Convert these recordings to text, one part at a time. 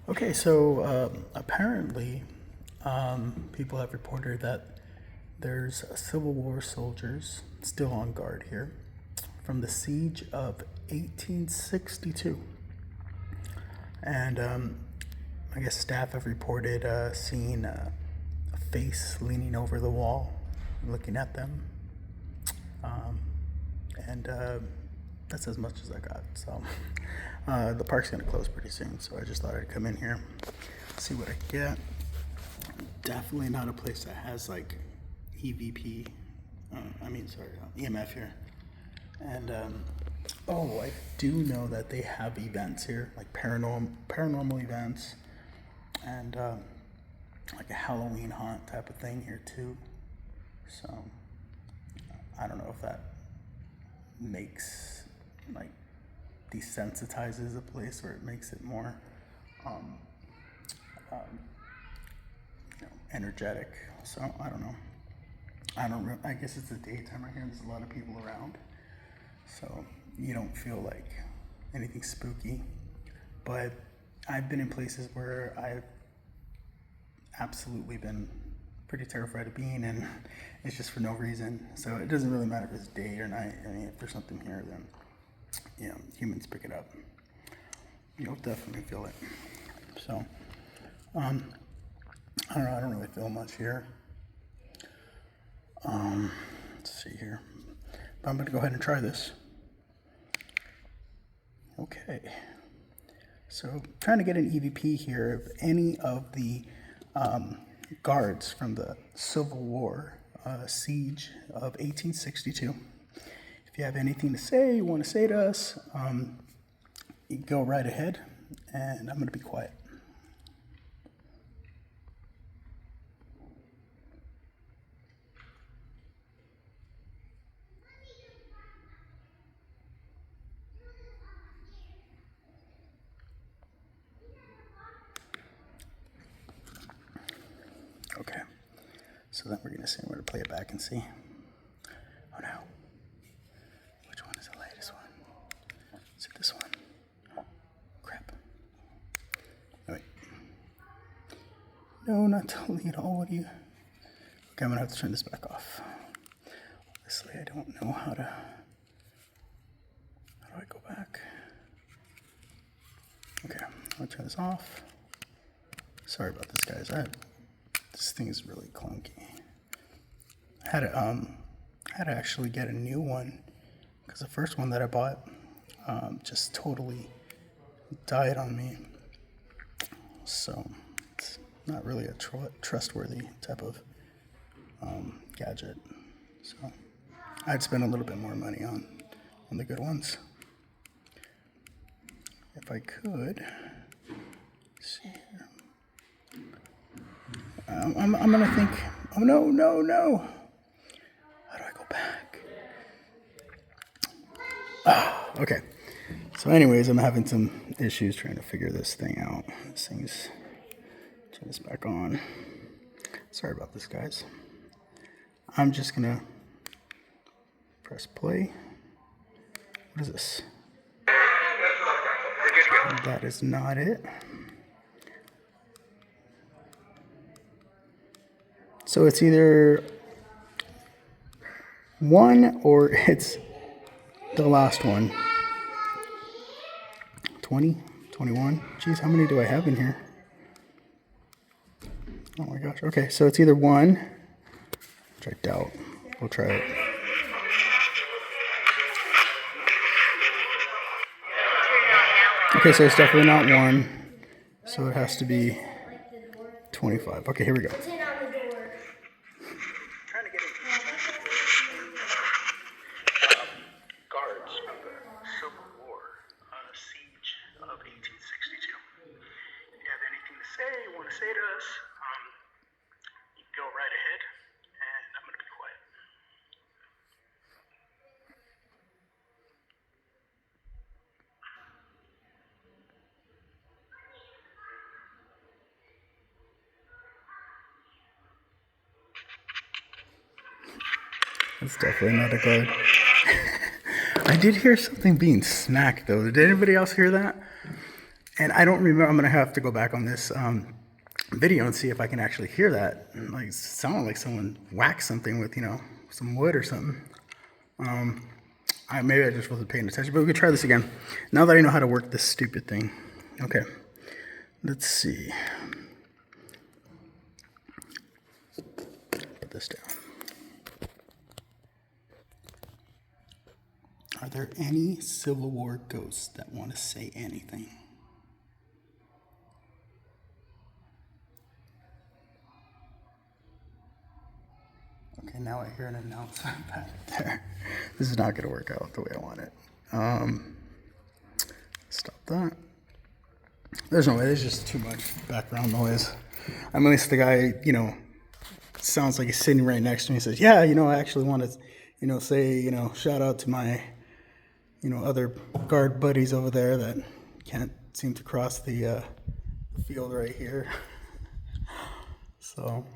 Okay, so apparently people have reported that there's Civil War soldiers still on guard here from the siege of 1862. And I guess staff have reported seeing a face leaning over the wall, looking at them. And that's as much as I got. So the park's gonna close pretty soon, so I just thought I'd come in here, see what I get. Definitely not a place that has like EVP, EMF here. And oh, I do know that they have events here, like paranormal events, and like a Halloween haunt type of thing here too. So I don't know if that makes, like, desensitizes a place, or it makes it more energetic. So I don't know. I guess it's the daytime right here. There's a lot of people around, so you don't feel like anything spooky. But I've been in places where I've absolutely been pretty terrified of being, and it's just for no reason. So it doesn't really matter if it's day or night. I mean, if there's something here, then humans pick it up. You'll definitely feel it. So I don't know. I don't really feel much here. Let's see here. But I'm gonna go ahead and try this. Okay. So trying to get an EVP here of any of the guards from the Civil War siege of 1862. If you have anything to say, you want to say to us, you go right ahead, and I'm going to be quiet. Okay, so then we're going to see, we're going to play it back and see. Oh no. Which one is the latest one? Is it this one? Oh, crap. Oh, wait. No, not to lead all of you. Okay, I'm going to have to turn this back off. Honestly, I don't know how do I go back? Okay, I'll turn this off. Sorry about this, guys. This thing is really clunky. I had to actually get a new one because the first one that I bought just totally died on me. So it's not really a trustworthy type of gadget. So I'd spend a little bit more money on the good ones. If I could, let's see here. I'm gonna think, oh no. How do I go back? Okay. So anyways, I'm having some issues trying to figure this thing out. This thing's, turn this back on. Sorry about this, guys. I'm just gonna press play. What is this? That is not it. So it's either one or it's the last one. 20, 21. Geez, how many do I have in here? Oh my gosh. Okay, so it's either one, which I doubt. We'll try it. Okay, so it's definitely not one. So it has to be 25. Okay, here we go. Guards from the Civil War siege of 1862. If you have anything to say, you want to say to us, you can go right ahead, and I'm going to be quiet. That's definitely not a guard. I did hear something being smacked, though. Did anybody else hear that? And I don't remember, I'm gonna have to go back on this video and see if I can actually hear that. Like, it sounded like someone whacked something with, you know, some wood or something. Maybe I just wasn't paying attention, but we could try this again. Now that I know how to work this stupid thing. Okay, let's see. Put this down. Are there any Civil War ghosts that want to say anything? Okay, now I hear an announcement back there. This is not going to work out the way I want it. Stop that. There's no way. There's just too much background noise. I mean, at least the guy, you know, sounds like he's sitting right next to me. He says, yeah, you know, I actually want to, you know, say, you know, shout out to my, you know, other guard buddies over there that can't seem to cross the field right here. So,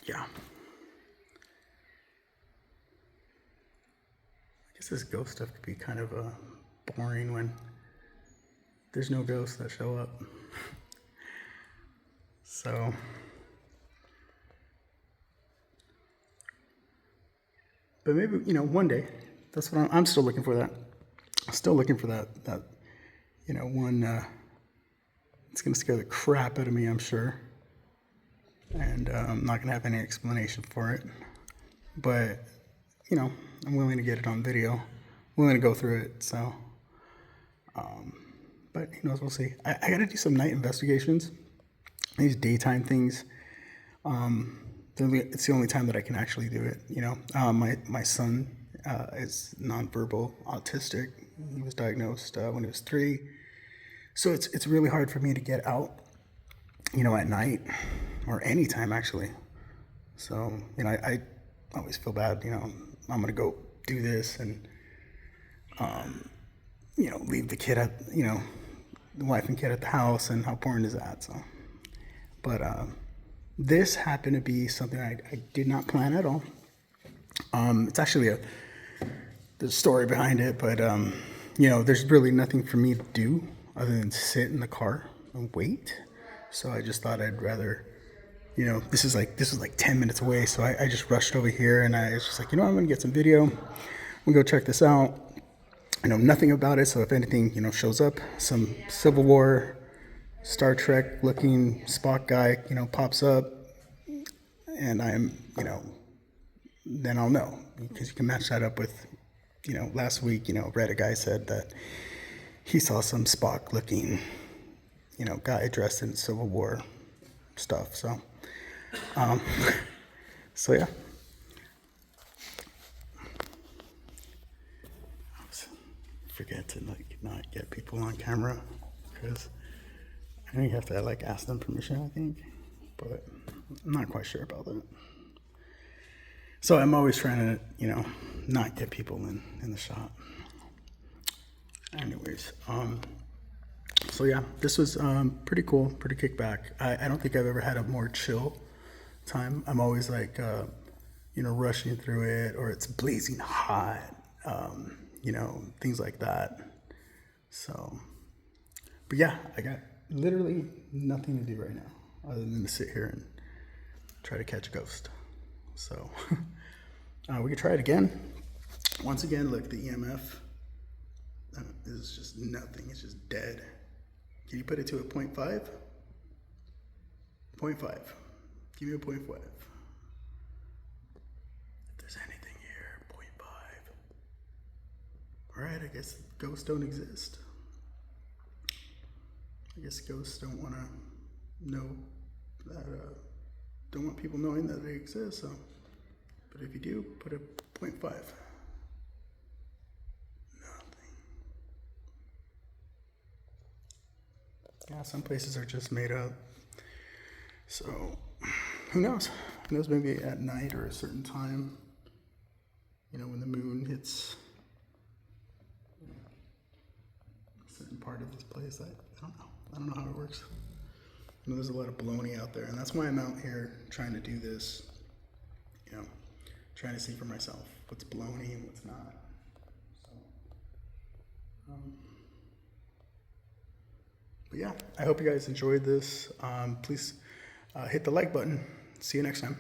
yeah. I guess this ghost stuff could be kind of boring when there's no ghosts that show up. So, but maybe, you know, one day, that's what I'm still looking for that. I'm still looking for that, you know, one, it's going to scare the crap out of me, I'm sure. And I'm not going to have any explanation for it. But, you know, I'm willing to get it on video. Willing to go through it, so. But who knows, we'll see. I got to do some night investigations. These daytime things, it's the only time that I can actually do it, you know. My son is nonverbal autistic. He was diagnosed when he was 3. So it's really hard for me to get out, you know, at night or anytime actually. So, you know, I always feel bad, you know, I'm gonna go do this and, you know, leave the kid at, you know, the wife and kid at the house, and how important is that? So, but this happened to be something I did not plan at all. It's actually there's a story behind it, but you know, there's really nothing for me to do other than sit in the car and wait. So I just thought I'd rather, you know, this was like 10 minutes away, so I just rushed over here, and I was just like, you know, I'm gonna get some video. I'm gonna go check this out. I know nothing about it, so if anything, you know, shows up, some Civil War, Star Trek looking Spock guy, you know, pops up, and I'm, you know, then I'll know, because you can match that up with, you know, last week, you know, Reddit guy said that he saw some Spock looking, you know, guy dressed in Civil War stuff. So, so yeah. Forget to like not get people on camera, because I think you have to like ask them permission, I think, but I'm not quite sure about that. So I'm always trying to, you know, not get people in the shot. Anyways, so yeah, this was pretty cool, pretty kickback. I don't think I've ever had a more chill time. I'm always like, you know, rushing through it, or it's blazing hot, you know, things like that. So, but yeah, I got literally nothing to do right now other than to sit here and try to catch a ghost. So, we could try it again. Once again, look, the EMF is just nothing. It's just dead. Can you put it to a 0.5? 0.5. Give me a 0.5. If there's anything here, 0.5. All right, I guess ghosts don't exist. I guess ghosts don't want to know that, don't want people knowing that they exist. So, but if you do, put a 0.5. Yeah, some places are just made up. So, who knows? Who knows, maybe at night or a certain time, you know, when the moon hits a certain part of this place. I don't know. I don't know how it works. I know there's a lot of baloney out there, and that's why I'm out here trying to do this, you know, trying to see for myself what's baloney and what's not. So. But yeah, I hope you guys enjoyed this. Please hit the like button. See you next time.